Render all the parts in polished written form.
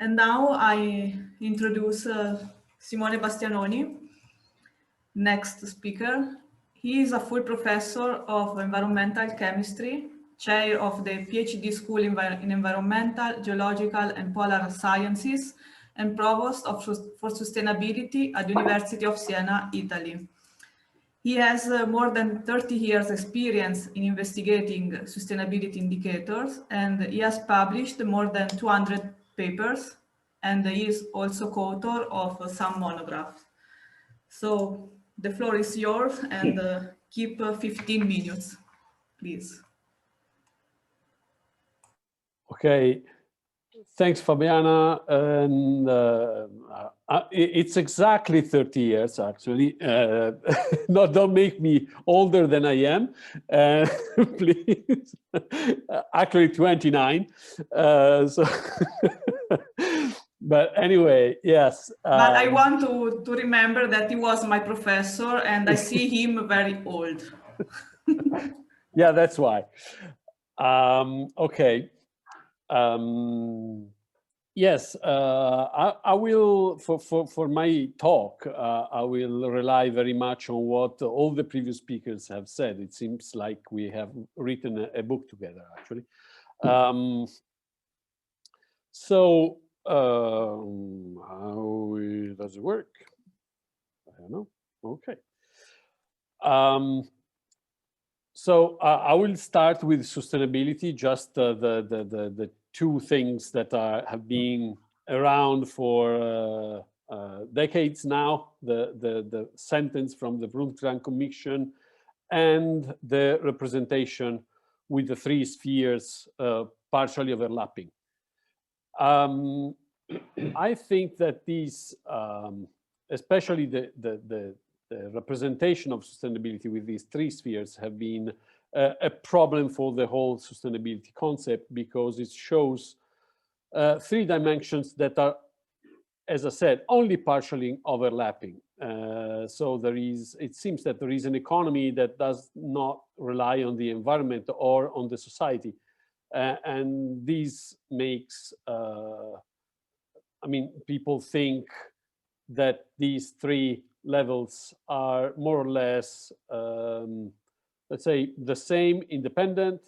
And now I introduce Simone Bastianoni, next speaker. He is a full professor of environmental chemistry, chair of the PhD School in Environmental, Geological and Polar Sciences, and provost for sustainability at the University of Siena, Italy. He has more than 30 years experience in investigating sustainability indicators, and he has published more than 200 papers, and he is also co-author of some monographs. So the floor is yours, and keep 15 minutes, please. Okay, thanks, Fabiana. And it's exactly 30 years, actually. No, don't make me older than I am, please. Actually, 29. So, but anyway, yes. But I want to remember that he was my professor, and I see him very old. Yeah, that's why. Okay. Yes, I will, for my talk, I will rely very much on what all the previous speakers have said. It seems like we have written a book together, actually. So, how does it work? I don't know. Okay. So I will start with sustainability, just the two things that have been around for decades now, the sentence from the Brundtland Commission and the representation with the three spheres partially overlapping. I think that these, especially the representation of sustainability with these three spheres have been a problem for the whole sustainability concept, because it shows three dimensions that are, as I said, only partially overlapping. So it seems that there is an economy that does not rely on the environment or on the society. And this makes, I mean, people think that these three levels are more or less, let's say, the same, independent,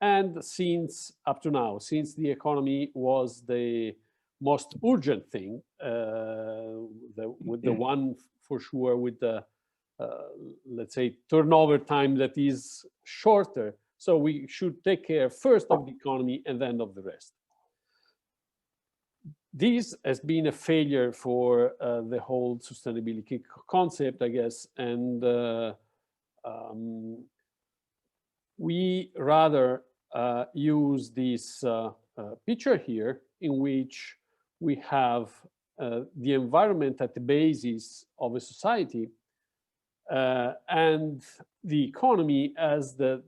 and since up to now, since the economy was the most urgent thing, with the one for sure with the, let's say, turnover time that is shorter. So we should take care first of the economy and then of the rest. This has been a failure for the whole sustainability concept, I guess, and we rather use this picture here, in which we have the environment at the basis of a society, and the economy as the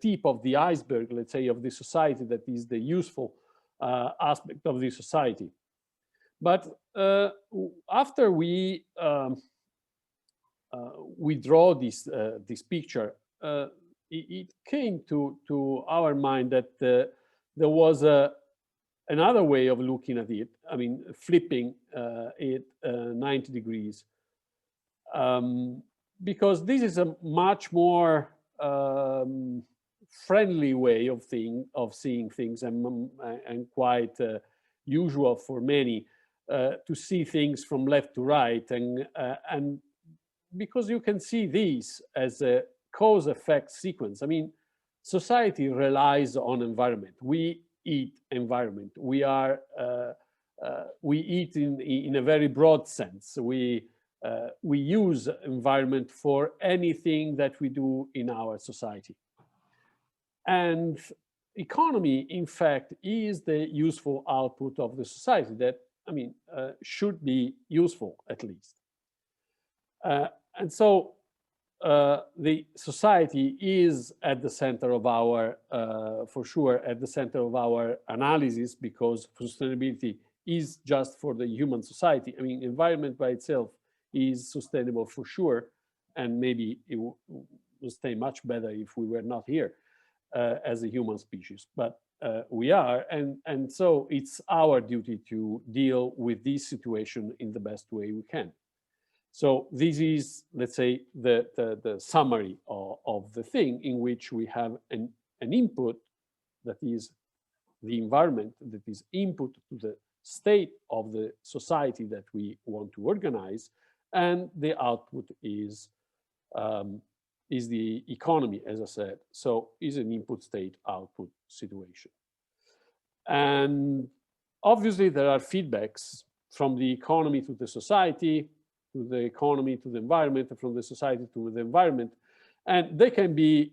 tip of the iceberg, let's say, of the society, that is the useful aspect of the society. But after we draw this picture, it came to our mind that there was another way of looking at it. I mean, flipping it 90 degrees, because this is a much more friendly way of seeing things, and quite usual for many to see things from left to right, and because you can see these as a cause-effect sequence. I mean, society relies on environment. We eat environment. We eat in a very broad sense. We use environment for anything that we do in our society. And economy, in fact, is the useful output of the society that, I mean, should be useful at least. And so the society is at the center of our, for sure, at the center of our analysis, because sustainability is just for the human society. I mean, environment by itself is sustainable for sure, and maybe it would stay much better if we were not here as a human species. But we are, and so it's our duty to deal with this situation in the best way we can. So this is, let's say, the summary of the thing, in which we have an input that is the environment, that is input to the state of the society that we want to organize, and the output is the economy, as I said. So is an input state output situation. And obviously there are feedbacks from the economy to the society, to the economy to the environment, and from the society to the environment. And they can be,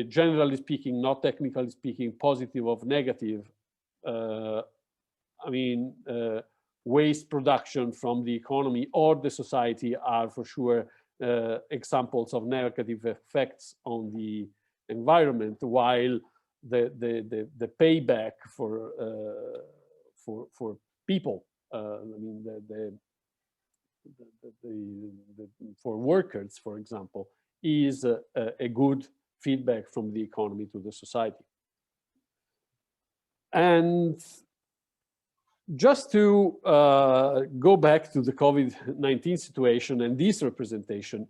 generally speaking, not technically speaking, positive or negative. I mean, waste production from the economy or the society are for sure examples of negative effects on the environment, while the payback for people, I mean, for workers, for example, is a good feedback from the economy to the society. And just to go back to the COVID-19 situation and this representation,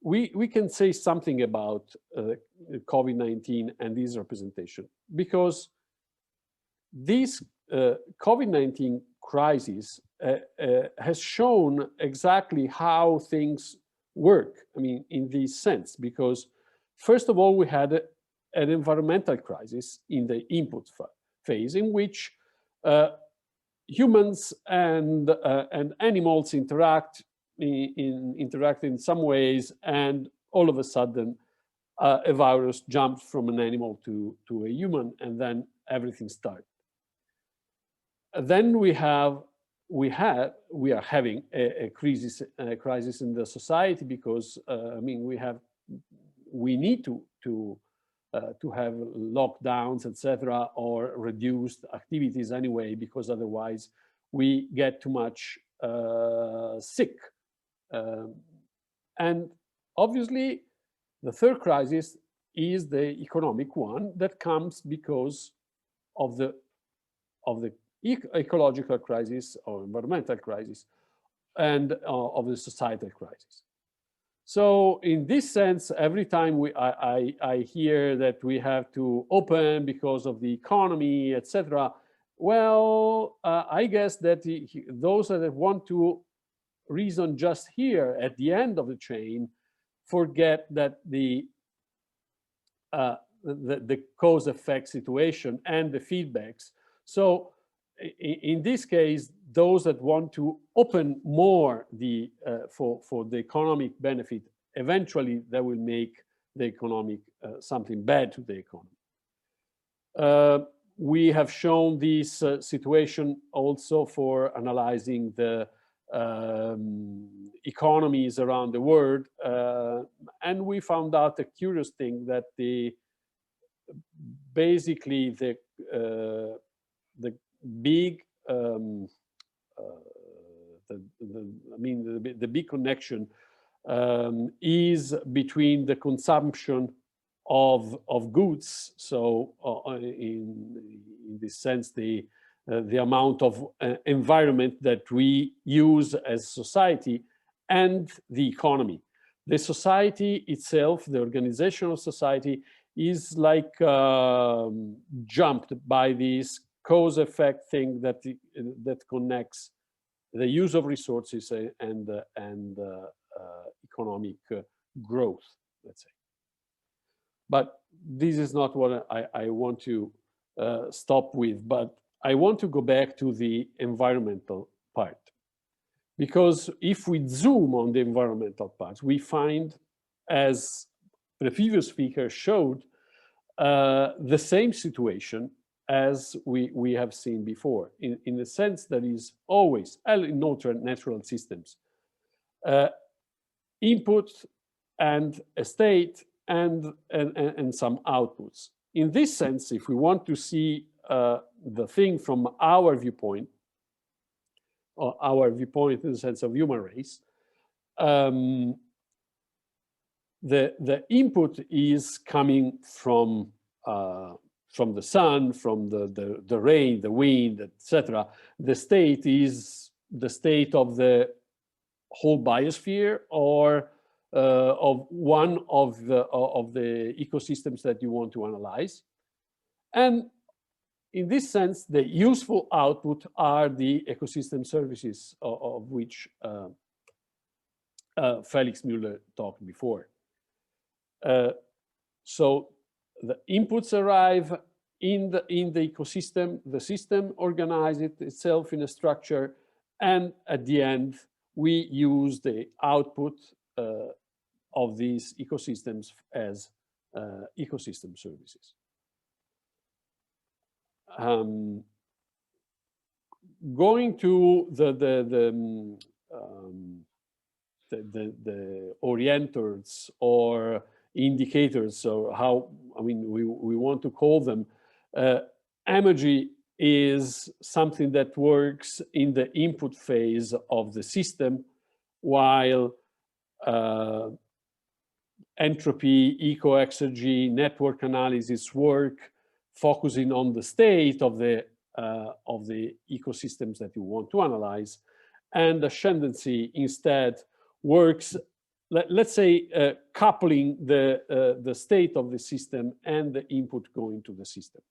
we can say something about COVID-19 and this representation, because this COVID-19 crisis has shown exactly how things work, I mean, in this sense, because first of all, we had an environmental crisis in the input phase, in which humans and animals interact in some ways, and all of a sudden a virus jumps from an animal to a human, and then everything starts. Then we are having a crisis in the society, because I mean, we need to have lockdowns, etc., or reduced activities anyway, because otherwise we get too much sick. And obviously, the third crisis is the economic one that comes because of the ecological crisis or environmental crisis, and of the societal crisis. So in this sense, every time I hear that we have to open because of the economy, etc., well, I guess that those that want to reason just here at the end of the chain forget that the cause-effect situation and the feedbacks. So in this case, those that want to open more for the economic benefit, eventually that will make the economic something bad to the economy. We have shown this situation also for analyzing the economies around the world, and we found out a curious thing, that basically the big the big connection is between the consumption of goods. So in this sense, the amount of environment that we use as society, and the economy. The society itself, the organization of society, is like jumped by this cause-effect thing that connects the use of resources and economic growth, let's say. But this is not what I want to stop with, but I want to go back to the environmental part. Because if we zoom on the environmental part, we find, as the previous speaker showed, the same situation as we have seen before, in the sense that is always, in natural systems, input and a state and some outputs. In this sense, if we want to see the thing from our viewpoint, or our viewpoint in the sense of human race, the input is coming from from the sun, from the rain, the wind, etc. The state is the state of the whole biosphere, or of one of the ecosystems that you want to analyze. And in this sense, the useful output are the ecosystem services of which Felix Müller talked before. So the inputs arrive in the ecosystem, the system organizes itself in a structure, and at the end, we use the output of these ecosystems as ecosystem services. Going to the orienters or indicators, or how, I mean, we want to call them, Emergy is something that works in the input phase of the system, while entropy, eco-exergy, network analysis work focusing on the state of the ecosystems that you want to analyze, and ascendancy instead works, let's say, coupling the state of the system and the input going to the system.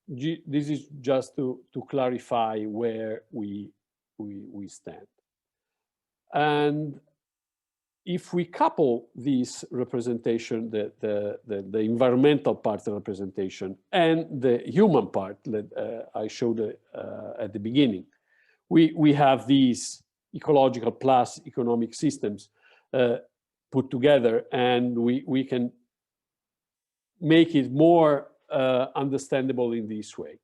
This is just to clarify where we stand. And if we couple this representation, the environmental part of the representation, and the human part that I showed at the beginning, we have these ecological plus economic systems put together, and we can make it more understandable in this way,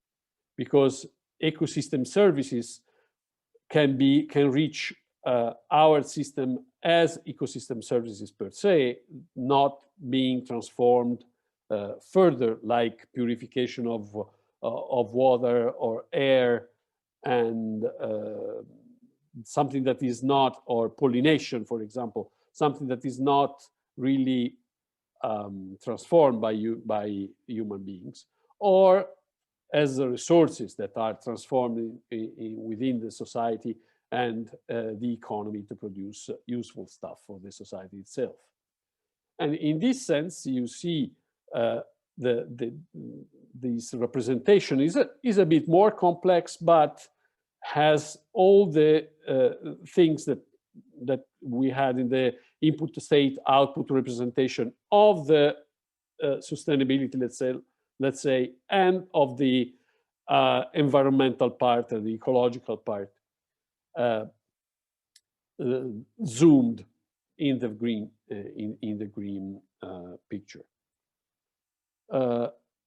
because ecosystem services can reach our system as ecosystem services per se, not being transformed further, like purification of water or air, and something that is not, or pollination, for example, something that is not really transformed by human beings, or as the resources that are transformed within the society and the economy to produce useful stuff for the society itself. And in this sense, you see this representation is a bit more complex, but has all the things that we had in the input to state output representation of the sustainability, let's say, and of the environmental part and the ecological part, zoomed in the green picture.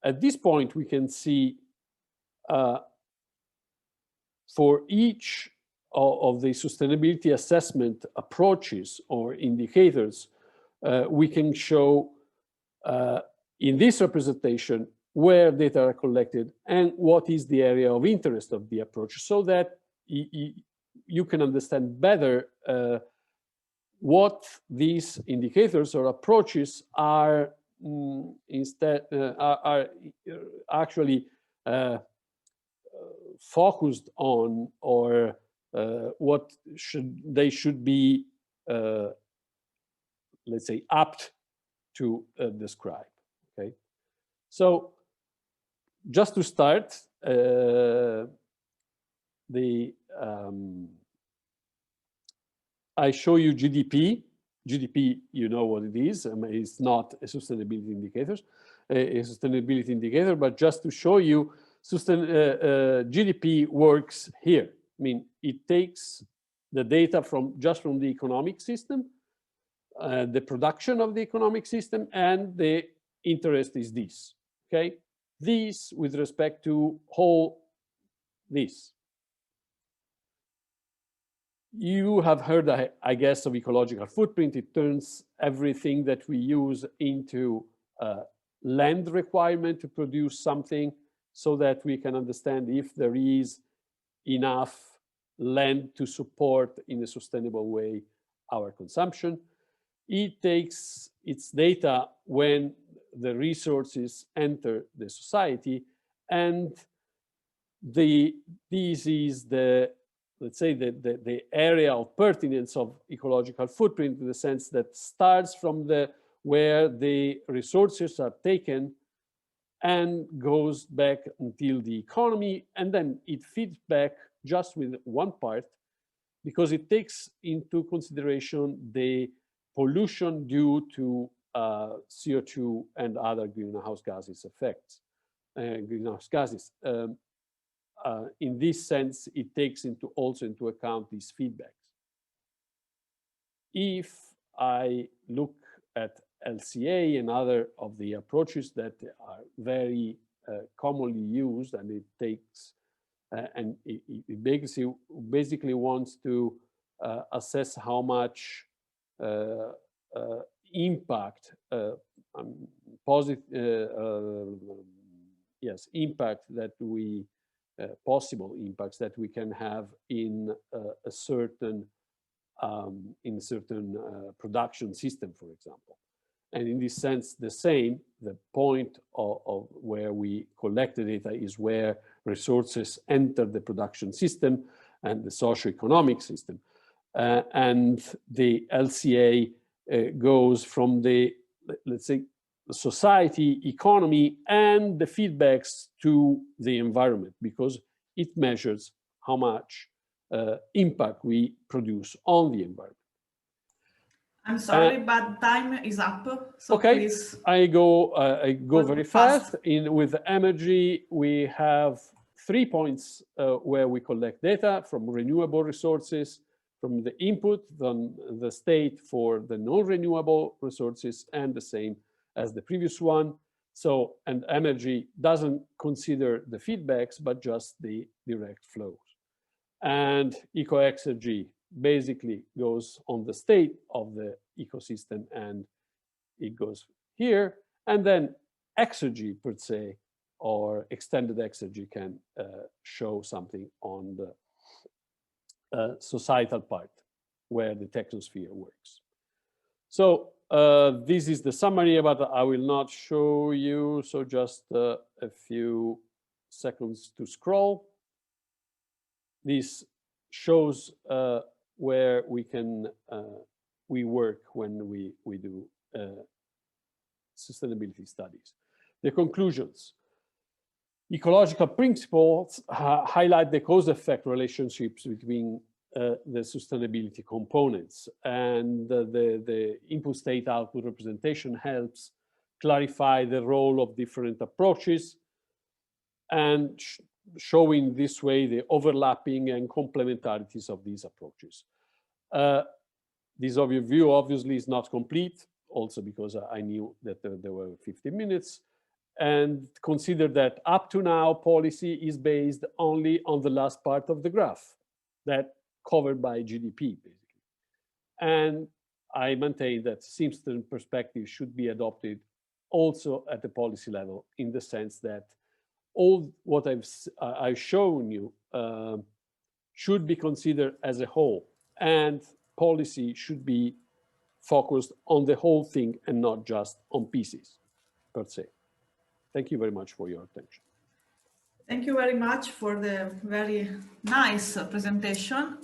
At this point, we can see for each of the sustainability assessment approaches or indicators, we can show in this representation where data are collected and what is the area of interest of the approach, so that you can understand better what these indicators or approaches are are actually focused on, or what they should be, let's say, apt to describe. Okay, so just to start, I show you GDP. GDP, you know what it is. I mean, it's not a sustainability indicator, but just to show you, GDP works here. I mean, it takes the data just from the economic system, the production of the economic system, and the interest is this. Okay, this with respect to this. You have heard, I guess, of ecological footprint. It turns everything that we use into land requirement to produce something, so that we can understand if there is enough land to support in a sustainable way our consumption. It takes its data when the resources enter the society, and this is the, let's say, the area of pertinence of ecological footprint, in the sense that starts from where the resources are taken and goes back until the economy, and then it feeds back just with one part, because it takes into consideration the pollution due to CO2 and other greenhouse gases effects, greenhouse gases. In this sense, it takes also into account these feedbacks. If I look at LCA and other of the approaches that are very commonly used, and it takes and it basically wants to assess how much impact, impact that we possible impacts that we can have in a certain production system, for example. And in this sense, the point of where we collect the data is where resources enter the production system and the socio-economic system. And the LCA goes from the, let's say, society, economy, and the feedbacks to the environment, because it measures how much impact we produce on the environment. I'm sorry, but time is up. So okay, please. I go very fast. With Emergy, we have 3 points where we collect data from renewable resources, from the input, then the state for the non-renewable resources, and the same as the previous one. So, and Emergy doesn't consider the feedbacks, but just the direct flows. And Eco-Exergy basically goes on the state of the ecosystem, and it goes here. And then Exergy per se, or extended Exergy, can show something on the societal part where the technosphere works. So this is the summary, but I will not show you. So just a few seconds to scroll. This shows where we can we work when we do sustainability studies. The conclusions. Ecological principles highlight the cause-effect relationships between the sustainability components, and the input state output representation helps clarify the role of different approaches, and showing this way the overlapping and complementarities of these approaches. This overview obviously is not complete, also because I knew that there were 15 minutes, and consider that up to now policy is based only on the last part of the graph, that covered by GDP, basically. And I maintain that Simpson perspective should be adopted also at the policy level, in the sense that all what I've shown you should be considered as a whole, and policy should be focused on the whole thing and not just on pieces per se. Thank you very much for your attention. Thank you very much for the very nice presentation.